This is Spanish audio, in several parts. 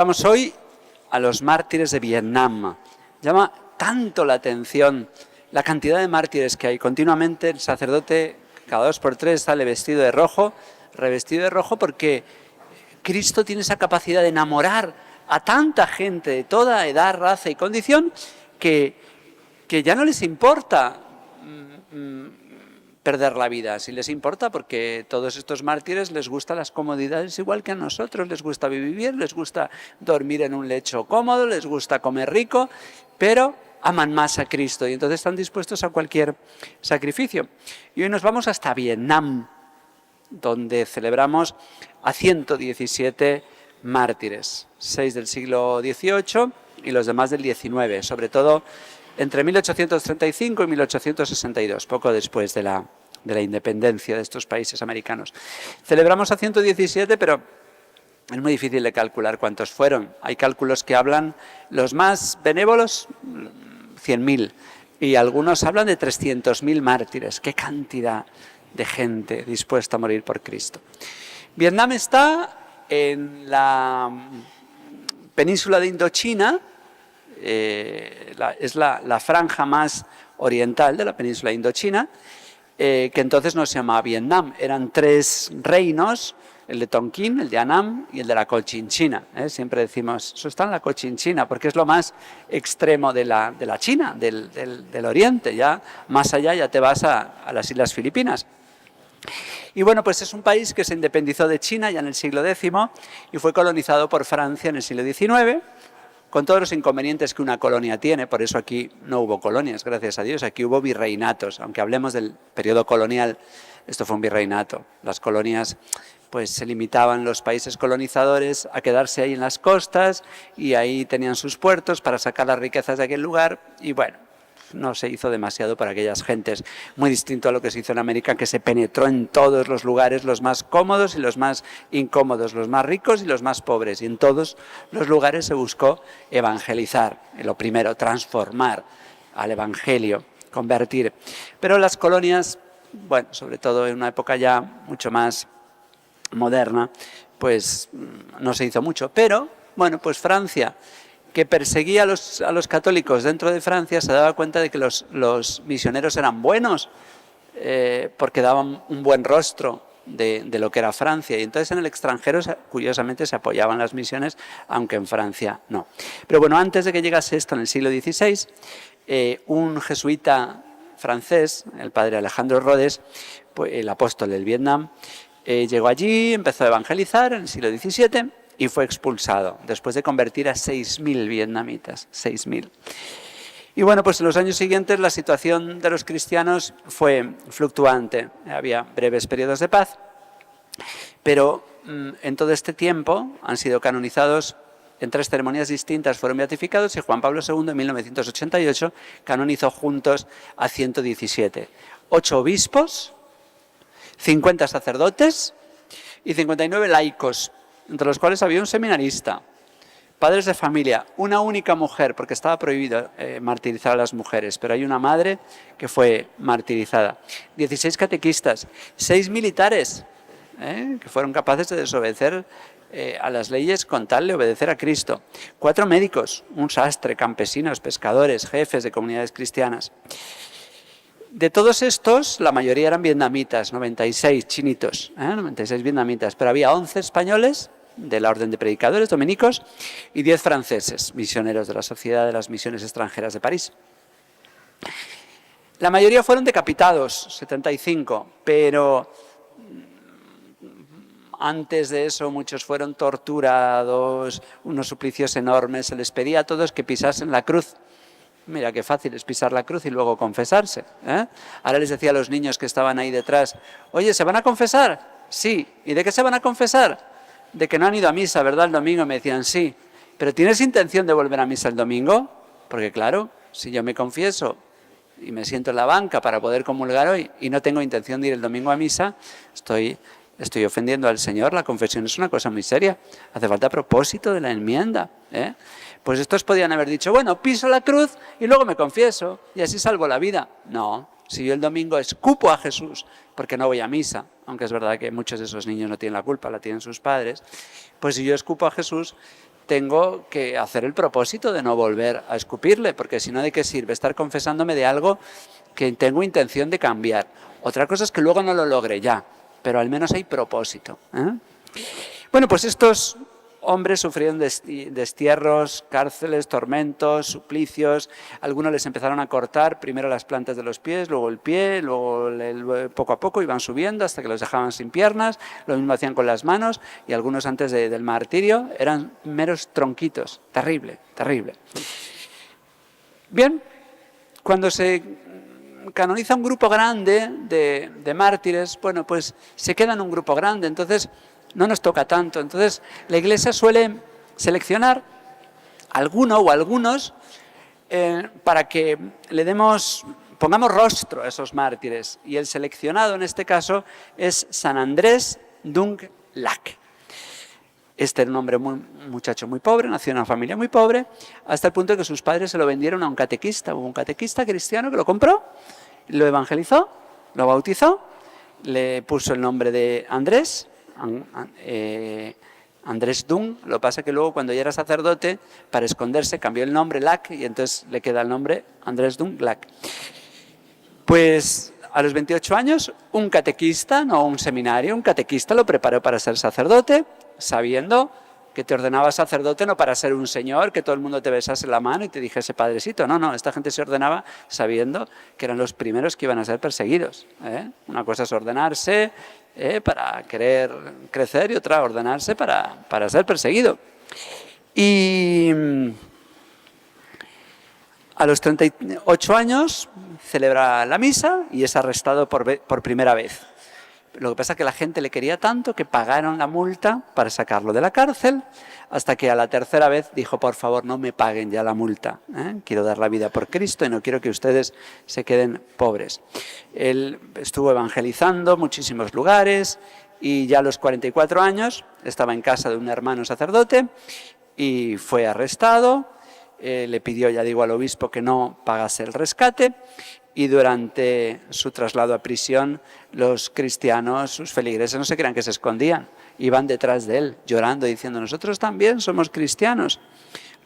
Vamos hoy a los mártires de Vietnam. Llama tanto la atención la cantidad de mártires que hay. Continuamente el sacerdote cada 2 por 3 sale vestido de rojo, revestido de rojo, porque Cristo tiene esa capacidad de enamorar a tanta gente de toda edad, raza y condición que ya no les importa perder la vida. Si les importa, porque todos estos mártires les gustan las comodidades igual que a nosotros, les gusta vivir, les gusta dormir en un lecho cómodo, les gusta comer rico, pero aman más a Cristo y entonces están dispuestos a cualquier sacrificio. Y hoy nos vamos hasta Vietnam, donde celebramos a 117 mártires, 6 del siglo XVIII y los demás del XIX, sobre todo entre 1835 y 1862, poco después de la independencia de estos países americanos. Celebramos a 117, pero es muy difícil de calcular cuántos fueron. Hay cálculos que hablan, los más benévolos, 100.000, y algunos hablan de 300.000 mártires. ¡Qué cantidad de gente dispuesta a morir por Cristo! Vietnam está en la península de Indochina, es la franja más oriental de la península de Indochina, que entonces no se llamaba Vietnam. Eran 3 reinos, el de Tonkin, el de Annam y el de la Cochinchina. Siempre decimos, eso está en la Cochinchina, porque es lo más extremo de la China, del oriente. Ya más allá ya te vas a las Islas Filipinas. Y bueno, pues es un país que se independizó de China ya en el siglo X y fue colonizado por Francia en el siglo XIX, con todos los inconvenientes que una colonia tiene. Por eso aquí no hubo colonias, gracias a Dios. Aquí hubo virreinatos. Aunque hablemos del periodo colonial, esto fue un virreinato. Las colonias, pues se limitaban los países colonizadores a quedarse ahí en las costas y ahí tenían sus puertos para sacar las riquezas de aquel lugar y bueno, no se hizo demasiado para aquellas gentes, muy distinto a lo que se hizo en América, que se penetró en todos los lugares, los más cómodos y los más incómodos, los más ricos y los más pobres, y en todos los lugares se buscó evangelizar, lo primero, transformar al evangelio, convertir. Pero las colonias, bueno, sobre todo en una época ya mucho más moderna, pues no se hizo mucho, pero bueno, pues Francia, que perseguía a los católicos dentro de Francia, se daba cuenta de que los misioneros eran buenos, porque daban un buen rostro de lo que era Francia, y entonces en el extranjero curiosamente se apoyaban las misiones, aunque en Francia no. Pero bueno, antes de que llegase esto en el siglo XVI, un jesuita francés, el padre Alejandro Rodes, pues, el apóstol del Vietnam, llegó allí, empezó a evangelizar en el siglo XVII, y fue expulsado, después de convertir a 6.000 vietnamitas, 6.000. Y bueno, pues en los años siguientes la situación de los cristianos fue fluctuante. Había breves periodos de paz, pero en todo este tiempo han sido canonizados, en 3 ceremonias distintas fueron beatificados, y Juan Pablo II en 1988 canonizó juntos a 117. 8 obispos, 50 sacerdotes y 59 laicos, entre los cuales había un seminarista, padres de familia, una única mujer, porque estaba prohibido martirizar a las mujeres, pero hay una madre que fue martirizada, 16 catequistas, 6 militares, que fueron capaces de desobedecer a las leyes con tal de obedecer a Cristo, 4 médicos, un sastre, campesinos, pescadores, jefes de comunidades cristianas. De todos estos, la mayoría eran vietnamitas, 96 chinitos, 96 vietnamitas, pero había 11 españoles de la Orden de Predicadores Dominicos y 10 franceses, misioneros de la Sociedad de las Misiones Extranjeras de París. La mayoría fueron decapitados, 75, pero antes de eso muchos fueron torturados, unos suplicios enormes, se les pedía a todos que pisasen la cruz. Mira qué fácil es pisar la cruz y luego confesarse. Ahora les decía a los niños que estaban ahí detrás, oye, ¿se van a confesar? Sí. ¿Y de qué se van a confesar? De que no han ido a misa, ¿verdad? El domingo. Me decían, sí. ¿Pero tienes intención de volver a misa el domingo? Porque claro, si yo me confieso y me siento en la banca para poder comulgar hoy y no tengo intención de ir el domingo a misa, estoy ofendiendo al Señor. La confesión es una cosa muy seria. Hace falta propósito de la enmienda. Pues estos podían haber dicho, bueno, piso la cruz y luego me confieso y así salvo la vida. No, si yo el domingo escupo a Jesús porque no voy a misa, aunque es verdad que muchos de esos niños no tienen la culpa, la tienen sus padres, pues si yo escupo a Jesús, tengo que hacer el propósito de no volver a escupirle, porque si no, ¿de qué sirve estar confesándome de algo que tengo intención de cambiar? Otra cosa es que luego no lo logre ya, pero al menos hay propósito, ¿eh? Bueno, pues estos hombres sufrieron destierros, cárceles, tormentos, suplicios. Algunos les empezaron a cortar primero las plantas de los pies, luego el pie, luego poco a poco iban subiendo hasta que los dejaban sin piernas. Lo mismo hacían con las manos, y algunos antes del martirio eran meros tronquitos. Terrible, terrible. Bien, cuando se canoniza un grupo grande de mártires, bueno, pues se queda en un grupo grande, entonces no nos toca tanto. Entonces la Iglesia suele seleccionar alguno o algunos para que pongamos rostro a esos mártires. Y el seleccionado en este caso es San Andrés Dung Lac. Este era un muchacho muy pobre, nació en una familia muy pobre, hasta el punto de que sus padres se lo vendieron a un catequista. Hubo un catequista cristiano que lo compró, lo evangelizó, lo bautizó, le puso el nombre de Andrés, Andrés Dung. Lo que pasa es que luego, cuando ya era sacerdote, para esconderse cambió el nombre Lac, y entonces le queda el nombre Andrés Dung Lac. Pues a los 28 años, un catequista, no un seminario, un catequista lo preparó para ser sacerdote, sabiendo que te ordenaba sacerdote no para ser un señor, que todo el mundo te besase la mano y te dijese padrecito. No, esta gente se ordenaba sabiendo que eran los primeros que iban a ser perseguidos, ¿eh? Una cosa es ordenarse para querer crecer, y otra ordenarse para ser perseguido. Y a los 38 años celebra la misa y es arrestado por primera vez. Lo que pasa es que la gente le quería tanto que pagaron la multa para sacarlo de la cárcel, hasta que a la tercera vez dijo: por favor, no me paguen ya la multa, quiero dar la vida por Cristo y no quiero que ustedes se queden pobres. Él estuvo evangelizando muchísimos lugares, y ya a los 44 años estaba en casa de un hermano sacerdote y fue arrestado. Le pidió, ya digo, al obispo que no pagase el rescate, y durante su traslado a prisión los cristianos, sus feligreses, no se crean que se escondían, iban detrás de él llorando, diciendo: nosotros también somos cristianos.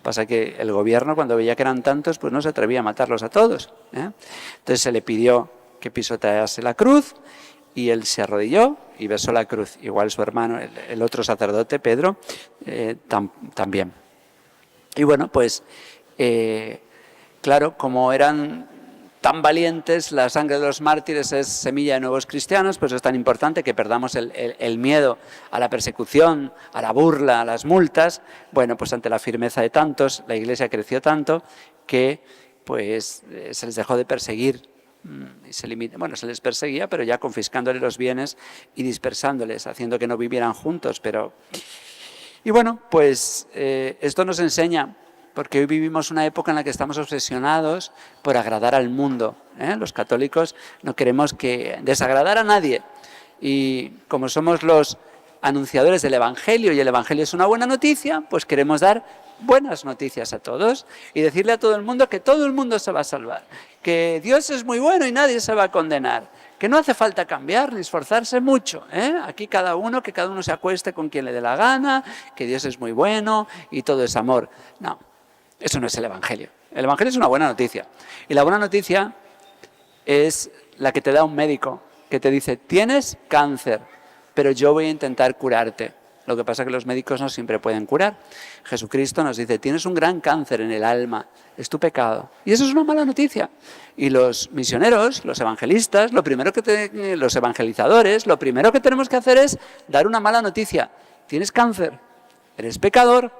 Pasa que el gobierno, cuando veía que eran tantos, pues no se atrevía a matarlos a todos, ¿eh? Entonces se le pidió que pisotease la cruz, y él se arrodilló y besó la cruz. Igual su hermano, el otro sacerdote, Pedro, también. Y bueno, pues claro, como eran tan valientes, la sangre de los mártires es semilla de nuevos cristianos, pues es tan importante que perdamos el miedo a la persecución, a la burla, a las multas. Bueno, pues ante la firmeza de tantos, la Iglesia creció tanto que pues se les dejó de perseguir. Se les perseguía, pero ya confiscándole los bienes y dispersándoles, haciendo que no vivieran juntos. Y bueno, pues esto nos enseña, porque hoy vivimos una época en la que estamos obsesionados por agradar al mundo, ¿eh? Los católicos no queremos desagradar a nadie, y como somos los anunciadores del Evangelio, y el Evangelio es una buena noticia, pues queremos dar buenas noticias a todos y decirle a todo el mundo que todo el mundo se va a salvar, que Dios es muy bueno y nadie se va a condenar, que no hace falta cambiar ni esforzarse mucho, ¿eh? Aquí que cada uno se acueste con quien le dé la gana, que Dios es muy bueno y todo es amor. No, eso no es el Evangelio. El Evangelio es una buena noticia, y la buena noticia es la que te da un médico, que te dice: tienes cáncer, pero yo voy a intentar curarte. Lo que pasa es que los médicos no siempre pueden curar. Jesucristo nos dice: tienes un gran cáncer en el alma, es tu pecado. Y eso es una mala noticia. Y los misioneros, los evangelistas, los evangelizadores, lo primero que tenemos que hacer es dar una mala noticia. Tienes cáncer, eres pecador,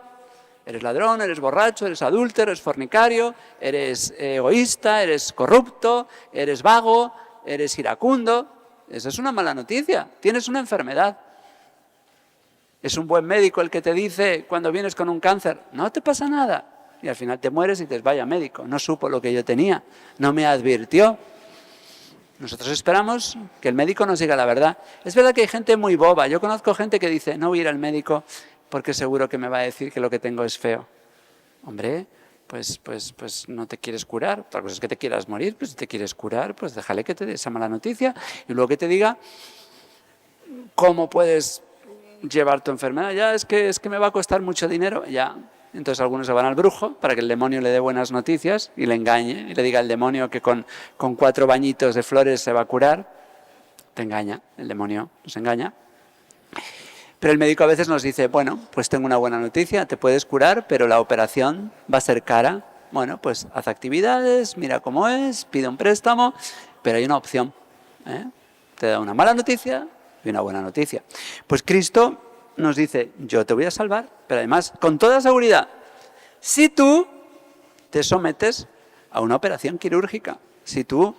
eres ladrón, eres borracho, eres adúltero, eres fornicario, eres egoísta, eres corrupto, eres vago, eres iracundo. Esa es una mala noticia. Tienes una enfermedad. Es un buen médico el que te dice, cuando vienes con un cáncer: no te pasa nada. Y al final te mueres y dices: vaya médico, no supo lo que yo tenía, no me advirtió. Nosotros esperamos que el médico nos diga la verdad. Es verdad que hay gente muy boba. Yo conozco gente que dice: no voy a ir al médico porque seguro que me va a decir que lo que tengo es feo. Hombre, pues no te quieres curar. Otra cosa es que te quieras morir, pues si te quieres curar, pues déjale que te dé esa mala noticia y luego que te diga cómo puedes llevar tu enfermedad, ya es que me va a costar mucho dinero, ya. Entonces algunos se van al brujo para que el demonio le dé buenas noticias y le engañe y le diga al demonio que con 4 bañitos de flores se va a curar. Te engaña, el demonio nos engaña. Pero el médico a veces nos dice, bueno, pues tengo una buena noticia, te puedes curar, pero la operación va a ser cara. Bueno, pues haz actividades, mira cómo es, pide un préstamo, pero hay una opción, ¿eh? Te da una mala noticia y una buena noticia. Pues Cristo nos dice, yo te voy a salvar, pero además, con toda seguridad, si tú te sometes a una operación quirúrgica, si tú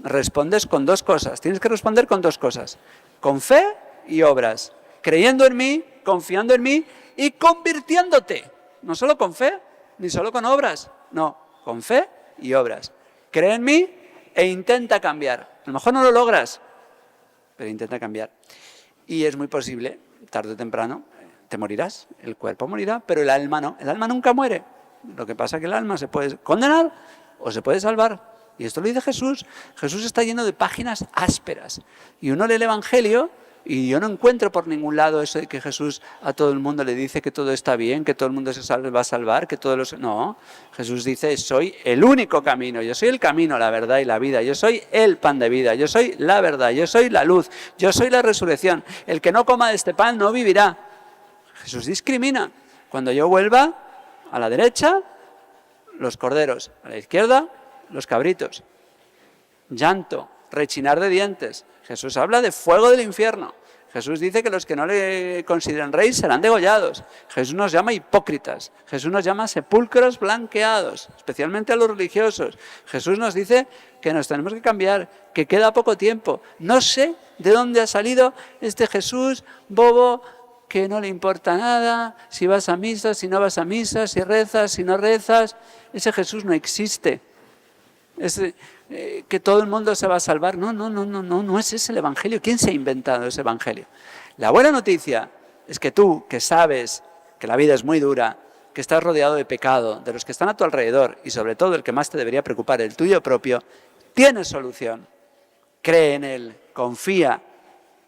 respondes con 2 cosas, tienes que responder con 2 cosas, con fe y obras, creyendo en mí, confiando en mí y convirtiéndote, no solo con fe, ni solo con obras, no, con fe y obras. Cree en mí e intenta cambiar. A lo mejor no lo logras, pero intenta cambiar. Y es muy posible, tarde o temprano, te morirás, el cuerpo morirá, pero el alma no. El alma nunca muere. Lo que pasa es que el alma se puede condenar o se puede salvar. Y esto lo dice Jesús. Jesús está lleno de páginas ásperas. Y uno lee el Evangelio y yo no encuentro por ningún lado eso de que Jesús a todo el mundo le dice que todo está bien, que todo el mundo va a salvar, que todos los... No, Jesús dice, soy el único camino, yo soy el camino, la verdad y la vida, yo soy el pan de vida, yo soy la verdad, yo soy la luz, yo soy la resurrección. El que no coma de este pan no vivirá. Jesús discrimina. Cuando yo vuelva, a la derecha, los corderos, a la izquierda, los cabritos. Llanto, rechinar de dientes. Jesús habla de fuego del infierno. Jesús dice que los que no le consideren rey serán degollados. Jesús nos llama hipócritas. Jesús nos llama sepulcros blanqueados, especialmente a los religiosos. Jesús nos dice que nos tenemos que cambiar, que queda poco tiempo. No sé de dónde ha salido este Jesús bobo que no le importa nada, si vas a misa, si no vas a misa, si rezas, si no rezas. Ese Jesús no existe. Que todo el mundo se va a salvar. No es ese el Evangelio. ¿Quién se ha inventado ese Evangelio? La buena noticia es que tú, que sabes que la vida es muy dura, que estás rodeado de pecado, de los que están a tu alrededor y sobre todo el que más te debería preocupar, el tuyo propio, tienes solución. Cree en Él, confía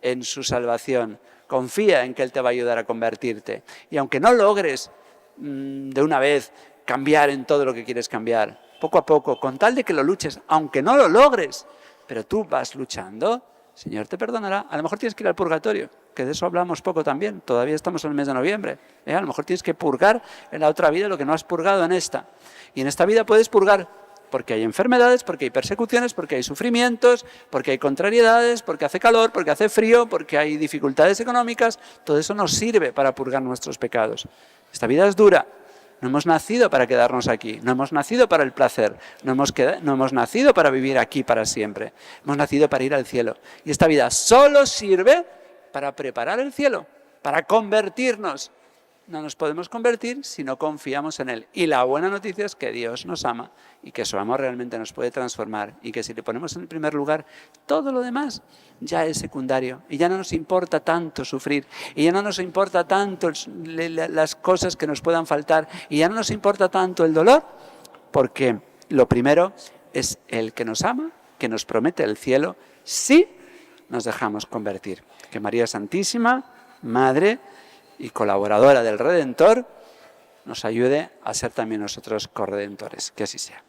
en su salvación, confía en que Él te va a ayudar a convertirte. Y aunque no logres de una vez cambiar en todo lo que quieres cambiar, poco a poco, con tal de que lo luches, aunque no lo logres, pero tú vas luchando, el Señor te perdonará. A lo mejor tienes que ir al purgatorio, que de eso hablamos poco también, todavía estamos en el mes de noviembre. A lo mejor tienes que purgar en la otra vida lo que no has purgado en esta. Y en esta vida puedes purgar porque hay enfermedades, porque hay persecuciones, porque hay sufrimientos, porque hay contrariedades, porque hace calor, porque hace frío, porque hay dificultades económicas. Todo eso nos sirve para purgar nuestros pecados. Esta vida es dura. No hemos nacido para quedarnos aquí, no hemos nacido para el placer, no hemos nacido para vivir aquí para siempre. Hemos nacido para ir al cielo. Y esta vida solo sirve para preparar el cielo, para convertirnos. No nos podemos convertir si no confiamos en Él. Y la buena noticia es que Dios nos ama y que su amor realmente nos puede transformar y que si le ponemos en el primer lugar, todo lo demás ya es secundario y ya no nos importa tanto sufrir y ya no nos importa tanto las cosas que nos puedan faltar y ya no nos importa tanto el dolor, porque lo primero es el que nos ama, que nos promete el cielo si nos dejamos convertir. Que María Santísima, Madre y colaboradora del Redentor, nos ayude a ser también nosotros corredentores. Que así sea.